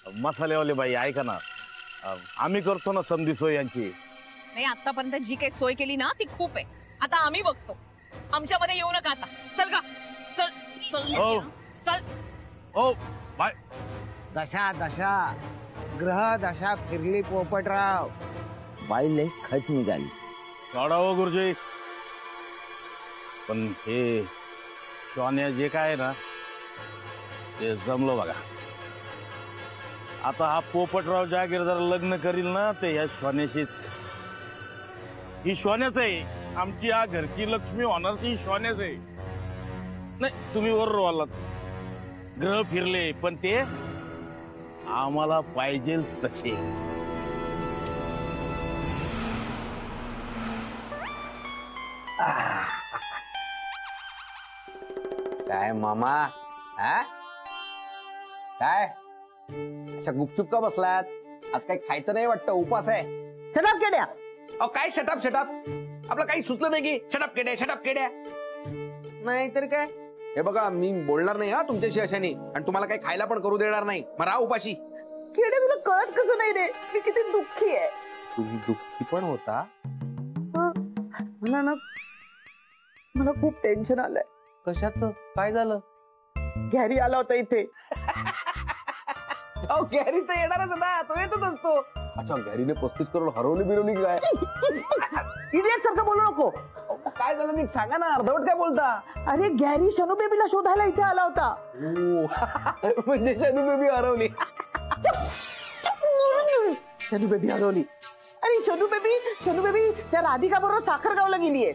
मसालेवाले बाई ऐका ना, आम्ही करतो ना समधी सोय यांची. नाही, आतापर्यंत जी काही सोय केली ना ती खूप आहे. आता आम्ही बघतो. आमच्यामध्ये येऊ नका आता. चल का, चल चल चल. ओ बाय. दशा दशा ग्रह दशा फिरली पोपटराव, बाई लई खट निघाली. सोडा हो गुरुजी, पण हे शॉन्या जे काय ना ते जमलो बघा. आता हा पोपटराव जागीरदार लग्न करील ना ते ह्या शॉन्याशीच. ही शॉन्याच आहे, आमची या घरची लक्ष्मी होणार ती शॉन्याच आहे. नाही तुम्ही बरोबर बोललात, ग्रह फिरले पण ते आम्हाला पाहिजे तसे. काय मामा, हा काय अशा गुपचुप का बसलात? आज काही खायचं नाही वाटतं, उपास आहे. शटाप केड्या. अहो काय शटाप शटाप, आपलं काही सुचलं नाही की शटाप केड्या. नाही तर काय, हे बघा मी बोलणार नाही हा तुमच्याशी अशाने, आणि तुम्हाला काही खायला पण करू देणार नाही. मरा उपाशी. केड्या तुला कळत कसं नाही रे, मी किती दुःखी आहे. तुम्ही दुःखी पण होता? मला खूप टेन्शन आलंय. कशाचं? काय झालं? गॅरी आला होता इथे. अहो गॅरी तर येणारच ना, तो येतच असतो. अच्छा, गॅरीने 35 करोड हरवली बिरवली काय? इडियट सारखं बोलू नको. काय झालं नीट सांगा ना, अर्धवट काय बोलता? अरे गॅरी शनू बेबीला शोधायला इथे आला होता. म्हणजे शनू बेबी हरवली. शनू बेबी हरवली. अरे शनू बेबी त्या राधिका बरोबर साखरगावला गेलीये.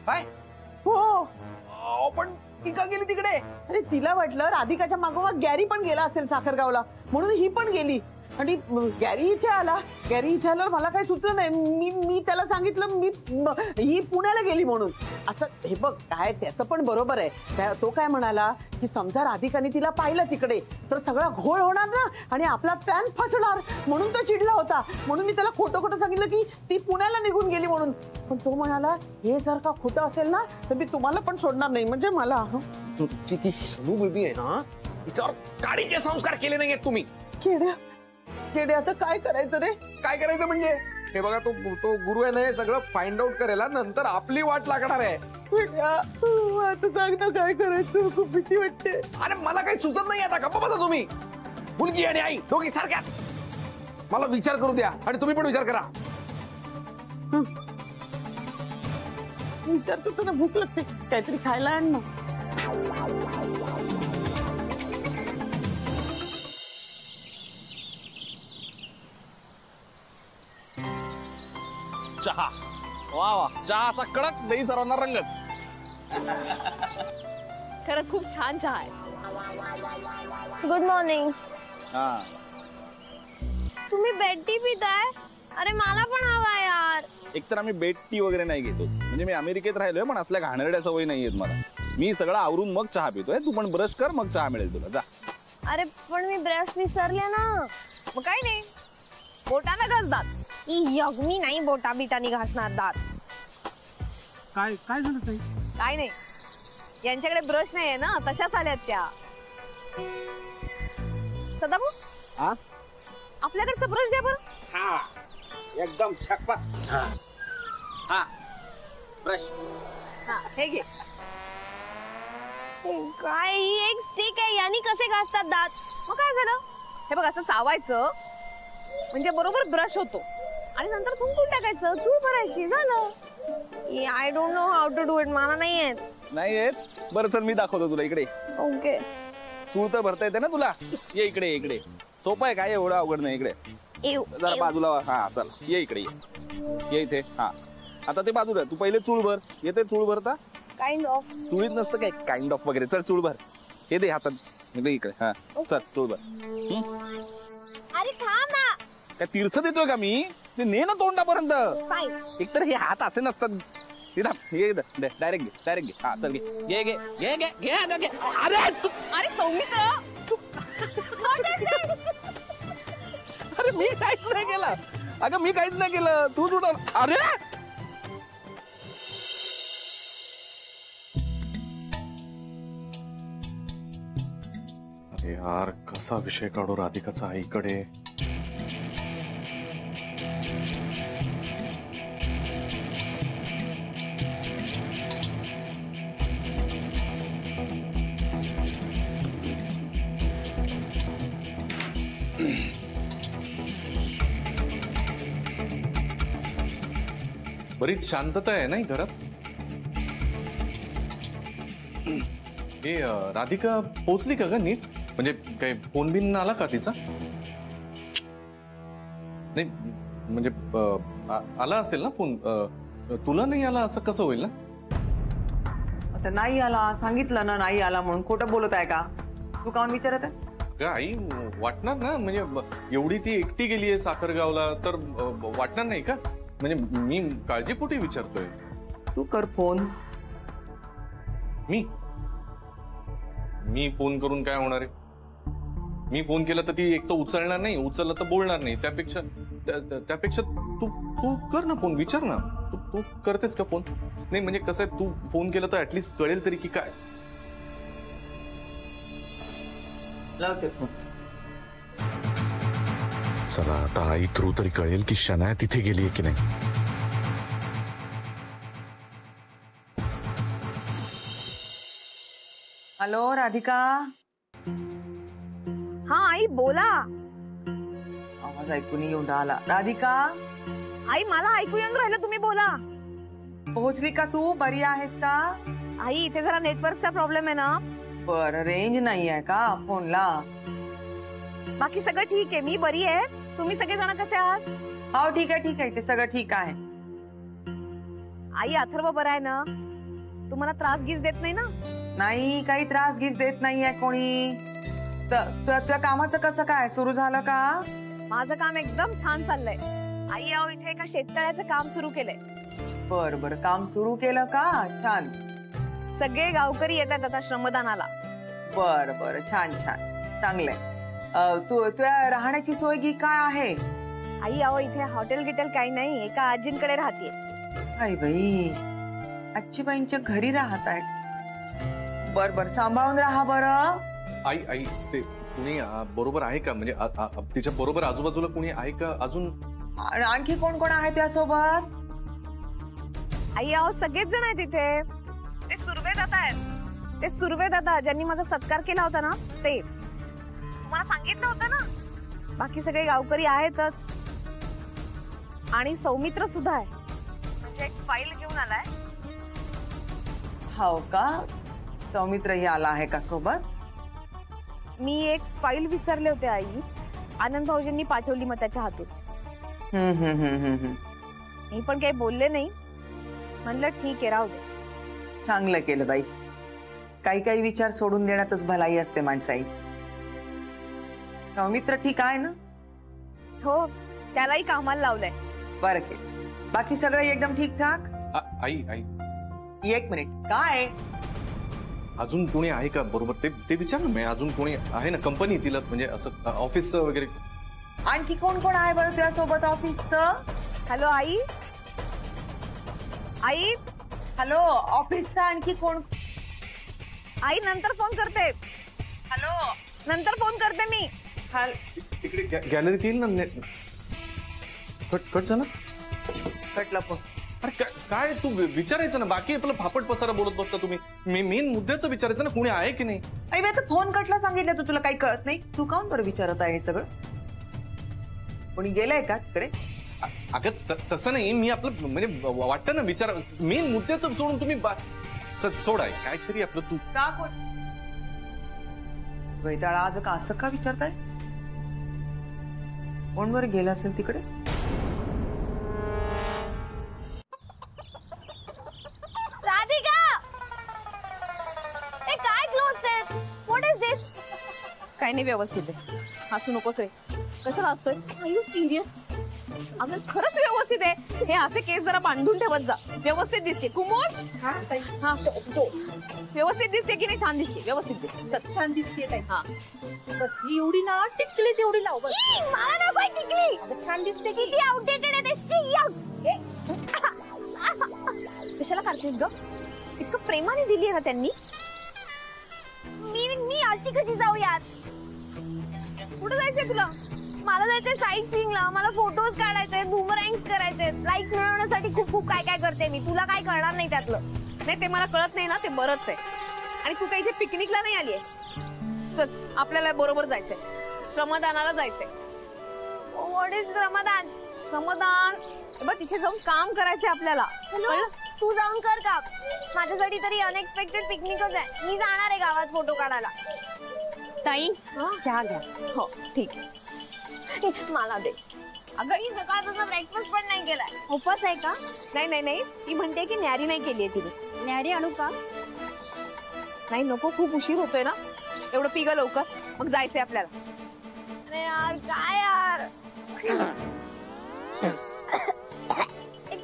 काय? हो. पण ती का गेली तिकडे? अरे तिला वाटलं राधिकाच्या मागोमाग गॅरी पण गेला असेल साखरगावला, म्हणून ही पण गेली. आणि गॅरी इथे आल्यावर मला काही सुचलं नाही. मी त्याला सांगितलं ही पुण्याला गेली म्हणून. आता हे बघ काय, त्याचं पण बरोबर आहे. तो काय म्हणाला की समजा राधिकाने तिला पाहिलं तिकडे तर सगळा घोळ होणार ना आणि आपला प्लॅन फसणार, म्हणून तो चिडला होता. म्हणून मी त्याला खोटं सांगितलं की ती पुण्याला निघून गेली म्हणून. पण तो म्हणाला हे जर का खोटं असेल ना तर मी तुम्हाला पण सोडणार नाही. म्हणजे मला तुमची ती शनू बेबी आहे ना, तिच्यावर काडीचे संस्कार केले नाहीयेत तुम्ही. केडे आता काय करायचं रे? काय करायचं म्हणजे, हे बघा तो गुरु आहे ना, हे सगळं फाइंड आउट करेल, नंतर आपली वाट लागणार आहे. आता सांग ना काय करायचं, खूप भीती वाटते. अरे मला काही सुचत नाही आता, गप्पा बसा तुम्ही. मुलगी आणि आई दोघी सारख्या. मला विचार करू द्या आणि तुम्ही पण विचार करा. विचारतो ना, भूक लागते, काहीतरी खायला आण ना. चहा, वा वा, चहा असा कडक, दही सर्वांना रंगत. खरंच खूप छान चहा आहे. Good morning. हा, तुम्ही बेड टी पिताय? अरे मला पण हवा यार. एकतर आम्ही बेड टी वगैरे नाही घेतो, म्हणजे मी अमेरिकेत राहिलोय पण असल्या घाणेरड्या सवयी नाहीयेत मला. मी सगळं आवरून मग चहा पितोय. तू पण ब्रश कर, मग चहा मिळेल तुला. जा. अरे पण मी ब्रश विसरले ना. मग काही नाही, बोटाने घास दात. मी नाही बोटा बिटानी घासणार दात. काय झालं ताई? काय नाही, यांच्याकडे ब्रश नाहीये ना, तशाच आल्यात त्या. सदाभाऊ, हा, आपल्याकडचा ब्रश द्या बरं. हा, एकदम छकपक. हा, ब्रश. हा, हे घे. काय ही एक स्टिक आहे, यानी कसे घासतात दात? मग काय झालं, हे बघ असं चावायचं म्हणजे बरोबर ब्रश होतो आणि नंतर थुंकून टाकायचं, चूळ भरायची, झालं. I don't know how to do it. मला नाही येत. नाही येत? बरं चल मी दाखवतो तुला. इकडे ओके. चूळ तर भरता येते ना तुला. ये इकडे, इकडे सोपं आहे, काय एवढं अवघड नाही. इकडे जरा बाजूला. हा चल, ये इकडे, ये इथे. हा, आता ते बाजूला तू पहिले चूळ भर. येते चूळ भरता? Kind of. चुळीत नसतं काय काइंड ऑफ वगैरे. चल चूळ भर. हे दे हातात, इकडे. हा चल चूळ भर. अरे थांब ना. काय तीर्थ देतोय का मी? ते ने ना तोंडापर्यंत. एकतर हे हात असे नसतात. डायरेक्ट घे. हा चल घे. अरे सौमित्र, अरे मी काहीच नाही केलं. अगं मी काहीच नाही केलं, तू उठव. अरे यार, कसा विषय काढू राधिकाचा आईकडे. बरीच शांतता आहे नाही घरात. राधिका पोहोचली का ग नीट? म्हणजे काय फोन बिन आला का तिचा? नाही म्हणजे आला असेल ना फोन. तुला नाही आला असं कसं होईल ना? आता नाही आला सांगितलं ना, नाही आला म्हणून. खोटं बोलत आहे का तू? काऊन विचारत आहे? का आई वाटणार ना, म्हणजे एवढी ती एकटी गेली आहे साखरगावला तर वाटणार नाही का? म्हणजे मी काळजीपोटी विचारतोय. तू कर फोन. मी फोन करून काय होणार आहे? मी फोन केला तर ती एक तर उचलणार नाही, उचललं तर बोलणार नाही. त्यापेक्षा तू कर ना फोन, विचार ना. तू करतेस का फोन? नाही म्हणजे कसं आहे, तू फोन केला तर ऍटलीस्ट कळेल तरी की काय. लावते फोन. चला आता आई थ्रू तरी कळेल की शनाया तिथे गेली की नाही. हॅलो राधिका. हा आई बोला. आवाज ऐकून येऊन आला. राधिका आई मला ऐकू येऊन राहिलं, तुम्ही बोला. पोहोचली का तू? बरी आहेस का? आई इथे जरा नेटवर्कचा प्रॉब्लेम आहे ना. बर, रेंज नाही आहे का फोनला? बाकी सगळं ठीक आहे, मी बरी आहे. तुम्ही सगळेजण कसे आहात? हो ठीक आहे ठीक आहे, ते सगळं ठीक आहे. आई अथर्व बरा आहे ना? तुम्हाला त्रास गीस देत नाही ना? नाही, काही त्रास गीस देत नाहीये कोणी. तुझ्या कामाचं कसं काय सुरू झालं का? माझं काम एकदम छान चाललंय. आई अहो इथे एका शेततळ्याचं काम सुरू केलंय. बर बर, काम सुरू केलं का? छान. सगळे गावकरी येतात आता श्रमदानाला. बर बर, छान छान, चांगलंय. तुझ्या राहण्याची सोय की काय आहे? आई अहो इथे हॉटेल गिटेल काही नाही, एका आजींकडे राहते. आई बाई, आजीबाईंच्या घरी राहत आहे. बर बर, सांभाळून राहा बरं. आई ते कुणी बरोबर आहे का? म्हणजे तिच्या बरोबर आजूबाजूला कुणी आहे का अजून? आणखी कोण कोण आहे त्यासोबत? आई अहो सगळेच जण आहेत इथे. ते सुर्वेदादा आहेत. ते सुर्वेदादा ज्यांनी माझा सत्कार केला होता ना, ते तुम्हाला सांगितलं होतं ना. बाकी सगळे गावकरी आहेतच. आणि सौमित्र सुद्धा आहे, म्हणजे एक फाईल घेऊन आलाय. हो का? सौमित्रही आला आहे का सोबत? मी एक फाईल विसरले होते आई. आनंद भाऊजींनी पाठवली मग त्याच्या हातून. मी पण काही बोलले नाही, म्हणलं ठीक आहे राहू दे. चांगलं केलं बाई. काही काही विचार सोडून देण्यातच भलाई असते माणसाची. सौमित्र ठीक आहे ना? हो, त्यालाही कामाला लावलंय. बरं केलं. बाकी सगळं एकदम ठीक ठाक? आई एक मिनिट, काय अजून कोणी आहे का बरोबर? ते विचार ना. मी अजून कोणी आहे ना कंपनी तिला, म्हणजे असं ऑफिसचं वगैरे? आणखी कोण कोण आहे बरं त्यासोबत ऑफिसचं? हॅलो आई. आई हॅलो, ऑफिसचं आणखी कोण? आई नंतर फोन करते. हॅलो, नंतर फोन करते मी. इकडे गॅलरीत येईल ना. कट झाला. कटला फोन. अरे काय तू विचारायचं ना. बाकी आपलं फापट पसारा बोलत बसता तुम्ही. मी मेन मुद्द्याचं विचारायचं ना, कोणी आहे की नाही. आई आता फोन कटला सांगितलं, तू तुला काही कळत नाही? तू काऊन बरं विचारत आहे हे सगळं? कोणी गेलंय का तिकडे? अगं तसं नाही. मी आपलं म्हणजे वाटतं ना विचार. मेन मुद्द्याचं सोडून तुम्ही सोड आहे काहीतरी आपलं. तू का कोण वैताळा आज का असं का विचारताय? कोण बरं गेला असेल तिकडे? राधिका, हे काय क्लोथ्स आहेत? व्हॉट इज दिस? काही नाही, व्यवस्थित आहे. हसू नकोस रे. कशाला हसतोय? R you serious? अगं खरंच व्यवस्थित आहे. हे असे केस जरा बांधून ठेवत जा. व्यवस्थित दिसते. कुमोद हा तो व्यवस्थित दिसते की नाही? छान दिसते, व्यवस्थित दिसते. छान दिसते. हा बस ही एवढी ना टिकली तेवढी लाव बस. मला नाही पाहिजे टिकली. अगं छान दिसते की. किती आउटडेटेड आहे ते. शियक्स. कशाला काढतेस ग? इतकं प्रेमाने दिली ना त्यांनी. मी आजी कशी जाऊयात? कुठे जायचंय तुला? मला जायचंय साईट सीइंगला, मला फोटोज काढायचे, बूमरँग्स करायचे, लाईक्स मिळवण्यासाठी खूप खूप काय काय करते मी. तुला काय कळणार नाही त्यातलं. नाही ते मला कळत नाही ना, ते बरंच आहे. आणि तू काही इथे पिकनिकला नाही आलीये. चल आपल्याला बरोबर जायचंय, श्रमदानाला जायचंय. व्हॉट इज श्रमदान? श्रमदान बघ, तिथे जाऊन काम करायचंय आपल्याला. कळलं? तू जाऊन कर का? माझ्यासाठी तरी अनएक्सपेक्टेड पिकनिकच आहे. मी जाणार आहे गावात फोटो काढायला. ताई चहा घ्या. हो ठीक आहे. मला दे. अगं मी सकाळपासून ब्रेकफास्ट पण नाही केलाय. उपवास आहे का? नाही नाही नाही, ती म्हणते की न्यारी नाही केलीये तिने. न्यारी आणू का? नाही नको, खूप उशीर होतोय ना. एवढं पिगा लवकर, मग जायचंय आपल्याला. अरे यार काय यार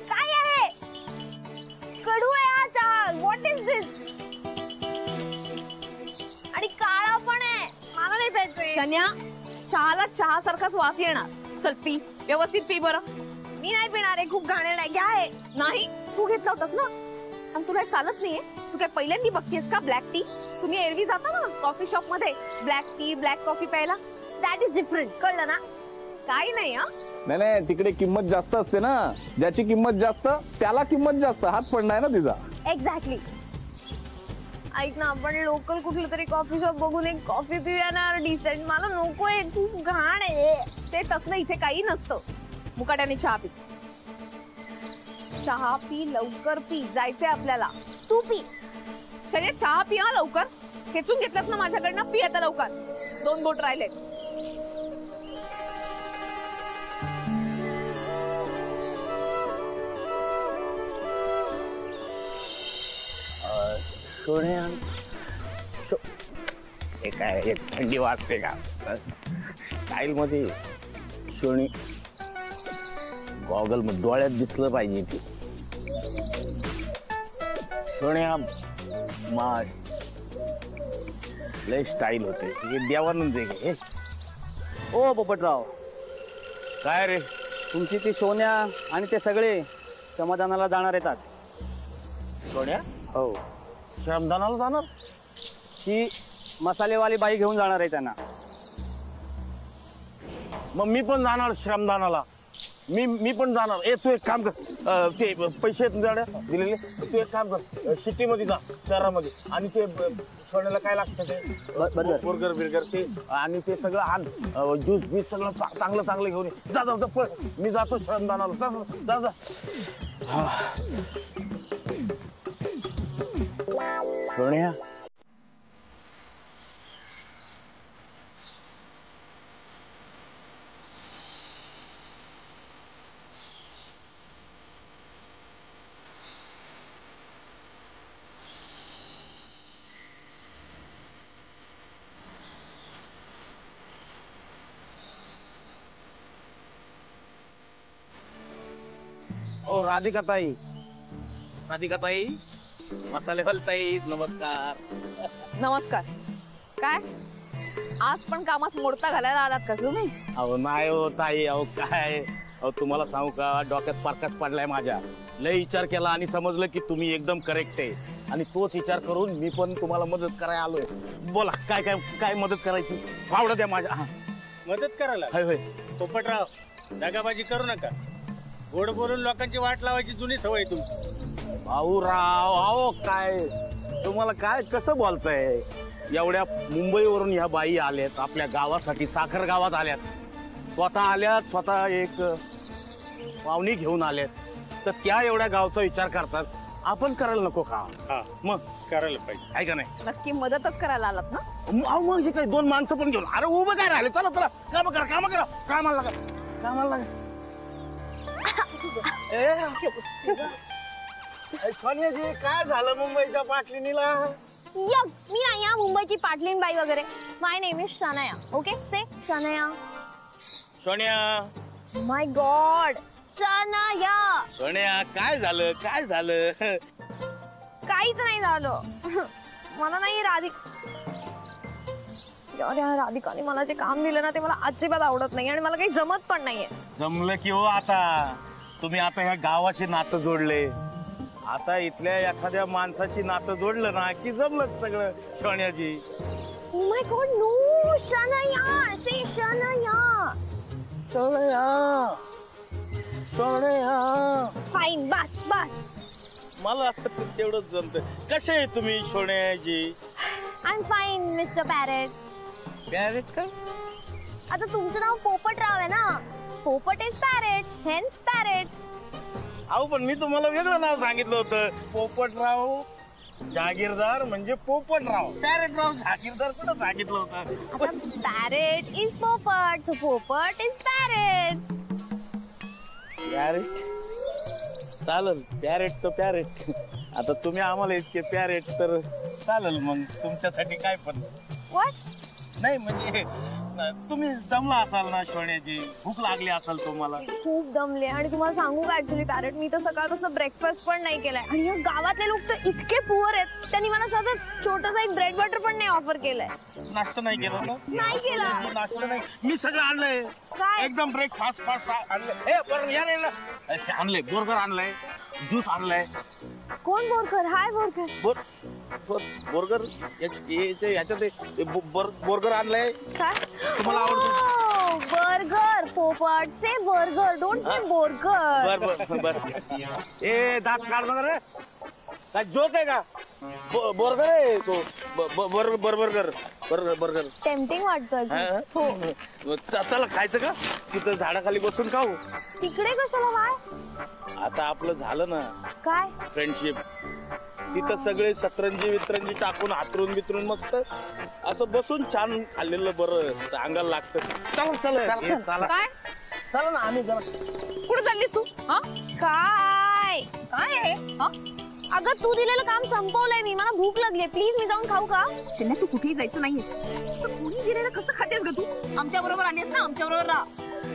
काय आहे? कडू आहे हा चहा. व्हॉट इज दिस? आणि काळा पण आहे. मला नाही प्यायचंय. शन्या, चहाला चहा सारखाच वास येणार. चल पी, व्यवस्थित पी बरं. मी नाही पिणार आहे. खूप घाणेरडा आहे. घ्या हे. नाही तू घेतला होतास ना. आणि तुला चालत नाहीये? तू काय पहिल्यांदा बघतेस का ब्लॅक टी? तुम्ही एरवी जाता ना कॉफी शॉप मध्ये ब्लॅक टी, ब्लॅक कॉफी प्यायला. That is different. कळलं ना? काही नाही. हा नाही नाही, तिकडे किंमत जास्त असते ना. ज्याची किंमत जास्त त्याला किंमत जास्त. हात पडणार ना तिचा. एक्झॅक्टली. ऐक ना, आपण लोकल कुठलं तरी कॉफी शॉप बघून एक कॉफी पिऊया ना डिसेंट. मला नकोय, खूप घाण आहे. ते तसलं इथे काही नसतं. मुकाट्याने चहा पी. चहा पी, लवकर पी. जायचंय आपल्याला. तू पी. शर्या चहा पी हा लवकर. खेचून घेतलंस ना माझ्याकडनं. पी आता लवकर. 2 बोट राहिले. काय एक थंडी वाजते का? स्टाईल मध्ये सोनी गॉगल मध्ये डोळ्यात दिसलं पाहिजे ती. सोन्या माय लय स्टाईल होते. हे देवानंद आहे हे. ओ पोपटराव, काय रे? तुमची ती सोन्या आणि ते सगळे श्रमदानाला जाणार आहेत आज. सोन्या हो, श्रमदानाला जाणार? ती मसालेवाली बाई घेऊन जाणार आहे त्यांना. मग मी पण जाणार श्रमदानाला. मी पण जाणार. ए तू एक काम कर, ते पैसे दिलेले तू एक काम कर, सिटीमध्ये जा, शहरामध्ये, आणि ते सोन्याला काय लागतं ते बर्गर बिर्गर ते आणि ते सगळं आण. ज्यूस बीस सगळं चांगलं चांगलं घेऊन ये. जा जा पळ. मी जातो श्रमदानाला. जा जा. सोन्या ओ राधिका ताई, राधिका ताई, मसालेवाल ताई, नमस्कार. नमस्कार. काय आज पण कामात मोडता घालायला आलात का तुम्ही? अहो नाही हो ताई. अहो काय, अहो तुम्हाला सांगू का, डोक्यात पारकाच पडलाय माझ्या. लय विचार केला आणि समजलं की तुम्ही एकदम करेक्ट आहे. आणि तोच विचार करून मी पण तुम्हाला मदत करायला आलोय. बोला काय काय काय मदत करायची? फावडं द्या माझ्या. मदत करायला. होय होय. पोपटराव, दगाबाजी करू नका. गोड बोलून लोकांची वाट लावायची जुनी सवय तुमची. भाऊराव, अहो काय तुम्हाला काय कसं बोलताय? एवढ्या मुंबईवरून ह्या बाई आल्यात आपल्या गावासाठी, साखर गावात आल्यात. स्वतः आल्यात, स्वतः एक पाहुणी घेऊन आल्यात. तर त्या एवढ्या गावचा विचार करतात. आपण करायला नको का? हा मग करायला पाहिजे. आहे का नाही? नक्की मदतच करायला आलात ना? अहो मग हे काय 2 माणसं पण घेऊन. अरे उभं काय राहिले? चला चला, काम करा काम करा. कामाला लागा, कामाला लागा. सोनियाजी काय झालं मुंबईच्या पाटलिनीला? यक, मी नाही या मुंबईची पाटलीन बाई वगैरे. My name is Shanaya. Okay, say Shanaya. Sonia, my god, Shanaya. Sonia काय झालं? काय झालं? काहीच नाही झालं. मला नाही राधिकाने मला जे काम दिलं ना ते मला अजिबात आवडत नाही आणि मला काही जमत पण नाहीये. जमलं की हो. आता तुम्ही आता ह्या गावाशी नातं जोडले. आता इथल्या एखाद्या माणसाशी नातं जोडलं ना की जमलंच सगळं. Sonia ji, Oh my God, no, Shanaya. से ना या. सोन्या फाईन, बस बस. मला आता तेवढंच जमत. कसे आहे तुम्ही सोन्याजी? I am fine mister parrot. Parrot का? आता तुमचं नाव पोपटराव आहे ना. पोपट इज पॅरेट, हेन्स पॅरेट. अहो पण मी तुम्हाला वेगळं नाव सांगितलं होतं. पोपटराव जागीरदार म्हणजे पोपटराव. पॅरेटराव जागीरदार कुठं सांगितलं होतं? पॅरेट इज पोपट, सो पोपट इज पॅरेट. पॅरेट चालेल. पॅरेट तर पॅरेट. आता तुम्ही आम्हाला इतके पॅरेट तर चालेल मग तुमच्यासाठी काय पण. व्हॉट? नाही म्हणजे तुम्ही दमला असाल ना सोन्याची, भूक लागली असाल तुम्हाला. खूप दमले आणि तुम्हाला सांगू का ऍक्च्युली पॅरेट, मी तर सकाळपासून ब्रेकफास्ट पण नाही केलाय आणि या गावातले लोक तर इतके पुअर आहेत, त्यांनी मला सतत छोटासा एक ब्रेड बटर पण नाही ऑफर केलाय. नाश्ता नाही केला ना? नाही केला. नाश्ता नाही. मी सगळं आणलंय काय? एकदम ब्रेकफास्ट फास्ट आणलंय. आणलंय बोरगर आणलंय, ज्यूस आणलाय. कोण बोरकर? हाय बोरकर. बोरगर ह्याच्यात बोरगर आणलंय. काय? तुम्हाला आवडतो? बर्गर. पोपट से बर्गर, डोंट से बोरगर. बर बर. ए दात काढ ना रे. काय जोक आहे का? बोरगर आहे तो. Burger burger. टेम्पटिंग वाटतोय खूप. हो. चला खायचं का? तिथं झाडाखाली बसून खाऊ. तिकडे कशाला वाय? आता आपलं झालं ना काय? फ्रेंडशिप. तिथं सगळे सतरंजी वितरंजी टाकून हातरून बितरून मस्त असं बसून छान खाल्लेलं बरं अंगाला लागतं. चला चला काय चला ना आम्ही जरा. कुठे चाललीस तू? हा काय? काय आहे? हा? अगं तू दिलेलं काम संपवलंय मी. मला भूक लागली, प्लीज मी जाऊन खाऊ का? शन्या तू कुठेही जायचं नाहीये. असं कोणी दिलेलं कसं खातेस ग तू? आमच्या बरोबर आलीस ना, आमच्या बरोबर राहा.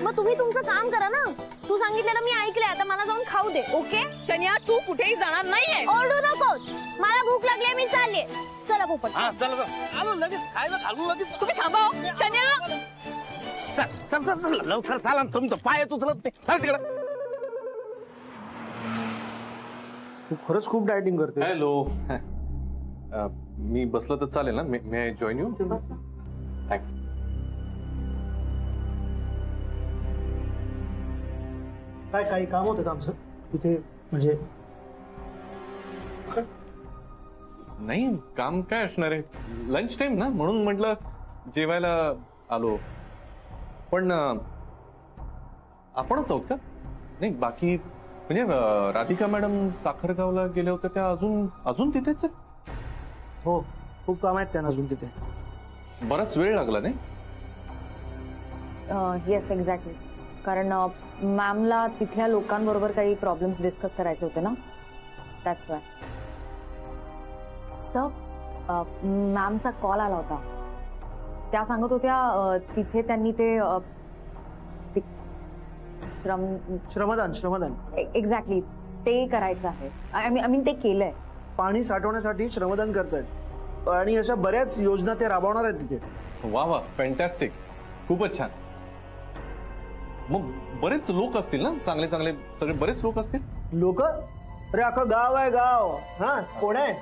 मग तुम्ही तुमचं काम करा ना. तू सांगितलेलं मी ऐकलंय, आता मला जाऊन खाऊ दे. ओके? शन्या तू कुठेही जाणार नाहीये. ओरडू नकोस. मला भूक लागली, मी चालले. चला पोपट. हा चला आलो लगेच खायला घालू लगेच. तुम्ही थांबा हो. शन्या चल चल चल लवकर चाला. तुमचं पाय उचलत नाही. चल तिकडं. तू खरंच खूप डायटिंग करते. हॅलो. मी बसलं तर चालेल ना? May I join you? बस. थँक्स. काय काही काम होतं का आमचं तिथे? म्हणजे नाही काम काय असणार आहे, लंच टाइम ना म्हणून म्हटलं जेवायला आलो. पण आपणच आहोत का? नाही बाकी म्हणजे राधिका मॅडम साखरगावला गेल्या होत्या त्या अजून तिथेच आहेत? हो खूप काम आहेत त्यांना अजून तिथे. बराच वेळ लागला नाही? Yes exactly. कारण मॅमला तिथल्या लोकांबरोबर काही प्रॉब्लेम्स डिस्कस करायचे होते ना, दॅट्स वाय. सर मॅमचा कॉल आला होता. त्या सांगत होत्या तिथे त्यांनी ते श्रमदान एक्झॅक्टली ते करायचं आहे. आय मीन ते केलंय. पाणी साठवण्यासाठी श्रमदान करतायत आणि अशा बऱ्याच योजना ते राबवणार आहेत तिथे. वा वा फॅन्टॅस्टिक. खूपच छान. मग बरेच लोक असतील ना, चांगले चांगले सगळे बरेच लोक असतील. लोक? अरे अख्खं गाव आहे गाव. हा कोण आहे?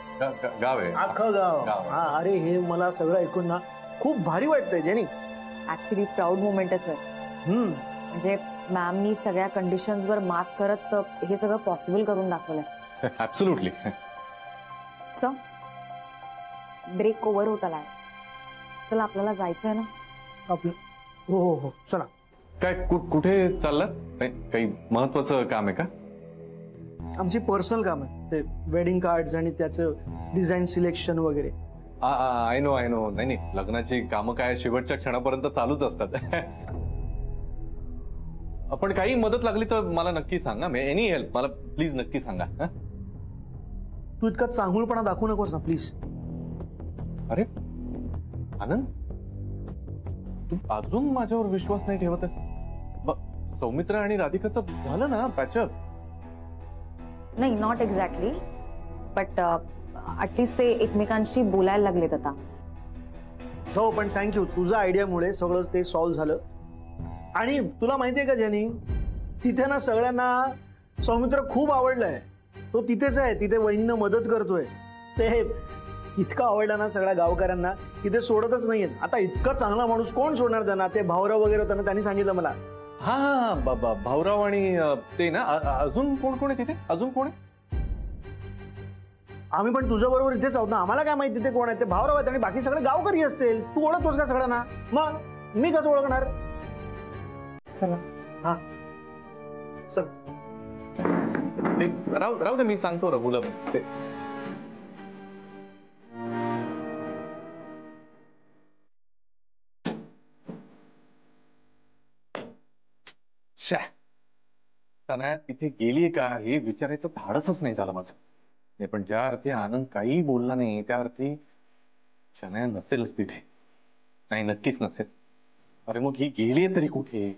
गाव आहे अख्खं गाव. हा अरे हे मला सगळं ऐकून ना खूप भारी वाटतंय जेनी. ऍक्च्युली प्राऊड मुवमेंट आहे सर. म्हणजे मॅमनी सगळ्या कंडिशन्सवर मात करत हे सगळं पॉसिबल करून दाखवलंय. ऍब्सोल्युटली. सर ब्रेक ओव्हर होत आलाय. चला आपल्याला जायचंय ना आपलं. हो हो हो चला. काय कुठे चाललात? काही महत्वाचं काम आहे का? आमची पर्सनल काम आहे ते वेडिंग कार्ड्स आणि त्याचं डिझाईन सिलेक्शन वगैरे. आय नो नाही नाही लग्नाची कामं काय शेवटच्या क्षणापर्यंत चालूच असतात. आपण काही मदत लागली तर मला नक्की सांगा. एनी हेल्प मला प्लीज नक्की सांगा. तू इतका चांगुलपणा दाखवू नकोस ना प्लीज. अरे आनंद तू अजून माझ्यावर विश्वास नाही ठेवत आहेस? सौमित्र आणि राधिकाचं झालं ना पॅचअप? नाही नॉट एक्झॅक्टली बट ऍटलीस्ट ते एकमेकांशी बोलायला लागलेत आता. हो पण थँक्यू तुझ्या आयडियामुळे सगळं ते सॉल्व्ह झालं. आणि तुला माहितीये का जेनी तिथे ना सगळ्यांना सौमित्र खूप आवडलाय. तो तिथेच आहे, तिथे वहिनींना मदत करतोय. ते इतका आवडला ना सगळ्या गावकऱ्यांना की ते सोडतच नाहीयेत. आता इतका चांगला माणूस कोण सोडणार त्यांना? ते भाऊराव वगैरे होता ना, त्यांनी सांगितलं मला. हा हा बाबा भाऊराव आणि ते ना अजून कोण कोण आहे तिथे? अजून कोण आहे? आम्ही पण तुझ्या बरोबर इथेच आहोत ना, आम्हाला काय माहिती ते कोण आहे? ते भाऊराव आहेत आणि बाकी सगळे गावकरी असतील. तू ओळखतोस का सगळ्यांना? मग मी कसं ओळखणार? चला. हा चल. ते राहू दे, मी सांगतो रघुला. ते शनाया तिथे गेलीये का हे विचारायचं धाडसच नाही झालं माझं. नाही पण ज्या अर्थी आनंद काही बोलला नाही त्या अर्थी शनाया नसेलच तिथे. नाही नक्कीच नसेल. अरे मग ही गेलीये तरी कुठे?